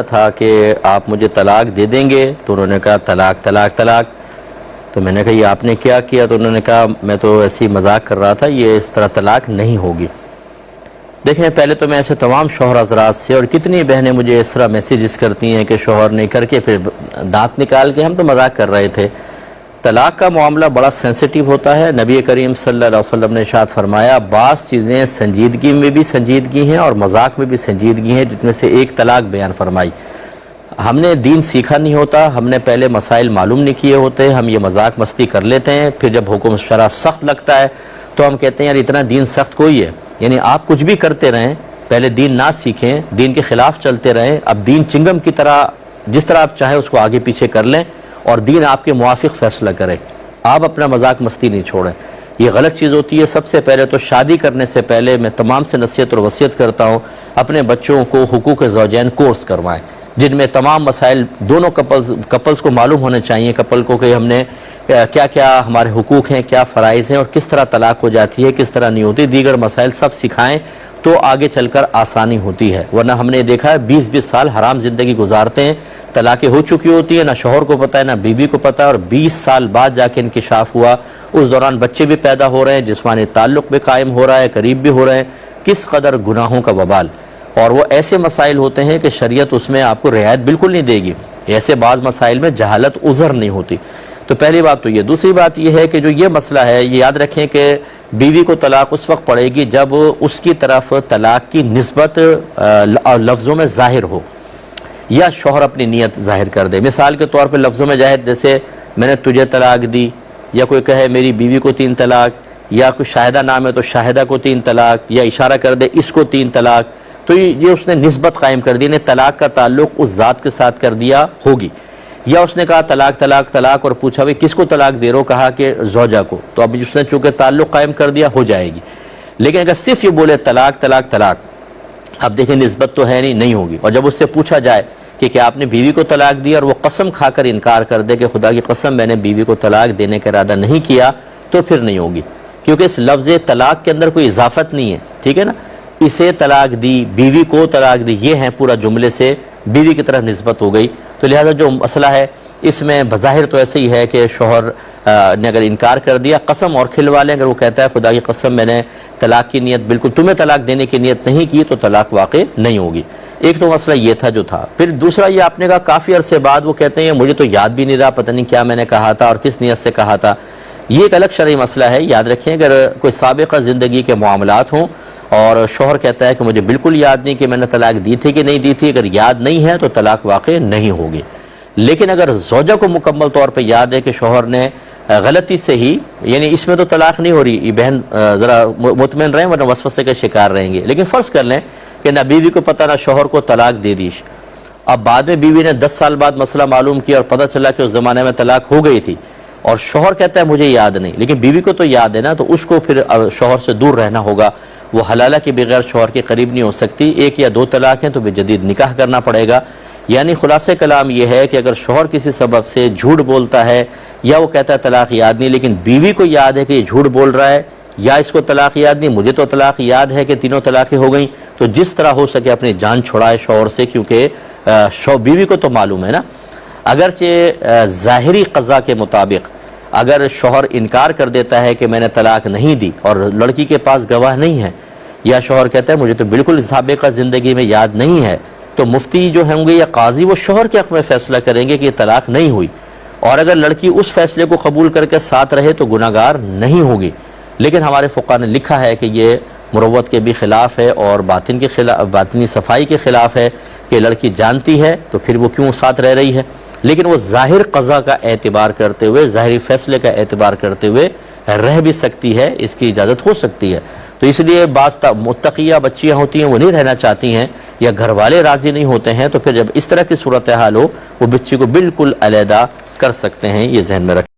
تھا کہ آپ مجھے طلاق دے دیں گے، تو انہوں نے کہا طلاق طلاق طلاق. تو میں نے کہا یہ آپ نے کیا کیا؟ تو انہوں نے کہا میں تو ایسی مذاق کر رہا تھا، یہ اس طرح طلاق نہیں ہوگی. دیکھیں پہلے تو میں ایسے تمام شوہر حضرات سے، اور کتنی بہنیں مجھے اس طرح میسیجز کرتی ہیں کہ شوہر نے کر کے پھر دانت نکال کے ہم تو مذاق کر رہے تھے. طلاق کا معاملہ بڑا سینسٹیو ہوتا ہے. نبی کریم صلی اللہ علیہ وسلم نے ارشاد فرمایا بعض چیزیں سنجیدگی میں بھی سنجیدگی ہیں اور مذاق میں بھی سنجیدگی ہیں، جن میں سے ایک طلاق بیان فرمائی. ہم نے دین سیکھا نہیں ہوتا، ہم نے پہلے مسائل معلوم نہیں کیے ہوتے، ہم یہ مذاق مستی کر لیتے ہیں. پھر جب حکم شرع سخت لگتا ہے تو ہم کہتے ہیں یار اتنا دین سخت کوئی ہے. یعنی آپ کچھ بھی کرتے رہیں، پہلے دین نہ سیکھیں، دین کے خلاف چلتے رہیں. اب دین چنگم کی طرح جس طرح آپ چاہیں اس کو آگے پیچھے کر لیں اور دین آپ کے موافق فیصلہ کرے. آپ اپنا مذاق مستی نہیں چھوڑیں، یہ غلط چیز ہوتی ہے. سب سے پہلے تو شادی کرنے سے پہلے میں تمام سے نصیحت اور وصیت کرتا ہوں اپنے بچوں کو حقوق زوجین کورس کروائیں، جن میں تمام مسائل دونوں کپلز کو معلوم ہونے چاہیے، کپل کو کہ ہم نے کیا کیا ہمارے حقوق ہیں، کیا فرائض ہیں اور کس طرح طلاق ہو جاتی ہے، کس طرح نہیں ہوتی. دیگر مسائل سب سکھائیں تو آگے چل کر آسانی ہوتی ہے. ورنہ ہم نے دیکھا ہے 20-20 سال حرام زندگی گزارتے ہیں، طلاقیں ہو چکی ہوتی ہیں، نہ شوہر کو پتہ ہے نہ بیوی کو پتہ ہے، اور 20 سال بعد جا کے انکشاف ہوا. اس دوران بچے بھی پیدا ہو رہے ہیں، جسمانی تعلق بھی قائم ہو رہا ہے، قریب بھی ہو رہے ہیں. کس قدر گناہوں کا وبال. اور وہ ایسے مسائل ہوتے ہیں کہ شریعت اس میں آپ کو رعایت بالکل نہیں دے گی. ایسے بعض مسائل میں جہالت عذر نہیں ہوتی. تو پہلی بات تو یہ. دوسری بات یہ ہے کہ جو یہ مسئلہ ہے یہ یاد رکھیں کہ بیوی کو طلاق اس وقت پڑے گی جب اس کی طرف طلاق کی نسبت لفظوں میں ظاہر ہو یا شوہر اپنی نیت ظاہر کر دے. مثال کے طور پہ لفظوں میں ظاہر، جیسے میں نے تجھے طلاق دی، یا کوئی کہے میری بیوی کو 3 طلاق، یا کوئی شاہدہ نام ہے تو شاہدہ کو 3 طلاق، یا اشارہ کر دے اس کو 3 طلاق. تو یہ اس نے نسبت قائم کر دی، نے طلاق کا تعلق اس ذات کے ساتھ کر دیا ہوگی. یا اس نے کہا طلاق طلاق طلاق اور پوچھا بھئی کس کو طلاق دے رہو، کہا کہ زوجہ کو، تو اب اس نے چونکہ تعلق قائم کر دیا ہو جائے گی. لیکن اگر صرف یہ بولے طلاق طلاق طلاق، اب دیکھیں نسبت تو ہے نہیں ہوگی. اور جب اس سے پوچھا جائے کہ کیا آپ نے بیوی کو طلاق دی اور وہ قسم کھا کر انکار کر دے کہ خدا کی قسم میں نے بیوی کو طلاق دینے کا ارادہ نہیں کیا، تو پھر نہیں ہوگی. کیونکہ اس لفظ طلاق کے اندر کوئی اضافت نہیں ہے، ٹھیک ہے نا. اسے طلاق دی، بیوی کو طلاق دی، یہ ہیں پورا جملے سے بیوی کی طرف نسبت ہو گئی. تو لہذا جو مسئلہ ہے اس میں بظاہر تو ایسے ہی ہے کہ شوہر نے اگر انکار کر دیا، قسم اور کھلوا لیں، اگر وہ کہتا ہے خدا کی قسم میں نے طلاق کی نیت بالکل تمہیں طلاق دینے کی نیت نہیں کی، تو طلاق واقع نہیں ہوگی. ایک تو مسئلہ یہ تھا جو تھا. پھر دوسرا یہ آپ نے کہا کافی عرصے بعد وہ کہتے ہیں مجھے تو یاد بھی نہیں رہا، پتہ نہیں کیا میں نے کہا تھا اور کس نیت سے کہا تھا. یہ ایک الگ شرعی مسئلہ ہے. یاد رکھیں اگر کوئی سابقہ زندگی کے معاملات ہوں اور شوہر کہتا ہے کہ مجھے بالکل یاد نہیں کہ میں نے طلاق دی تھی کہ نہیں دی تھی، اگر یاد نہیں ہے تو طلاق واقع نہیں ہوگی. لیکن اگر زوجہ کو مکمل طور پہ یاد ہے کہ شوہر نے غلطی سے ہی، یعنی اس میں تو طلاق نہیں ہو رہی، یہ بہن ذرا مطمئن رہیں ورنہ وسوسے کا شکار رہیں گے. لیکن فرض کر لیں کہ نہ بیوی کو پتہ نہ شوہر کو طلاق دے دی، اب بعد میں بیوی نے 10 سال بعد مسئلہ معلوم کیا اور پتہ چلا کہ اس زمانے میں طلاق ہو گئی تھی، اور شوہر کہتا ہے مجھے یاد نہیں، لیکن بیوی کو تو یاد ہے نا، تو اس کو پھر شوہر سے دور رہنا ہوگا. وہ حلالہ کے بغیر شوہر کے قریب نہیں ہو سکتی. 1 یا 2 طلاق ہیں تو جدید نکاح کرنا پڑے گا. یعنی خلاصہ کلام یہ ہے کہ اگر شوہر کسی سبب سے جھوٹ بولتا ہے یا وہ کہتا ہے طلاق یاد نہیں، لیکن بیوی کو یاد ہے کہ یہ جھوٹ بول رہا ہے، یا اس کو طلاق یاد نہیں، مجھے تو طلاق یاد ہے کہ 3 طلاقیں ہو گئیں، تو جس طرح ہو سکے اپنی جان چھڑائے شوہر سے. کیونکہ بیوی کو تو معلوم ہے نا. اگرچہ ظاہری قضا کے مطابق اگر شوہر انکار کر دیتا ہے کہ میں نے طلاق نہیں دی اور لڑکی کے پاس گواہ نہیں ہے، یا شوہر کہتا ہے مجھے تو بالکل سابقہ زندگی میں یاد نہیں ہے، تو مفتی جو ہوں گے یا قاضی وہ شوہر کے حق میں فیصلہ کریں گے کہ یہ طلاق نہیں ہوئی. اور اگر لڑکی اس فیصلے کو قبول کر کے ساتھ رہے تو گناہگار نہیں ہوگی. لیکن ہمارے فقہاء نے لکھا ہے کہ یہ مروت کے بھی خلاف ہے اور باطن کے خلاف، باطنی صفائی کے خلاف ہے کہ لڑکی جانتی ہے تو پھر وہ کیوں ساتھ رہ رہی ہے. لیکن وہ ظاہر قضا کا اعتبار کرتے ہوئے، ظاہری فیصلے کا اعتبار کرتے ہوئے رہ بھی سکتی ہے، اس کی اجازت ہو سکتی ہے. تو اس لیے بعض متقیہ بچیاں ہوتی ہیں وہ نہیں رہنا چاہتی ہیں یا گھر والے راضی نہیں ہوتے ہیں، تو پھر جب اس طرح کی صورتحال ہو وہ بچی کو بالکل علیحدہ کر سکتے ہیں. یہ ذہن میں رکھیں.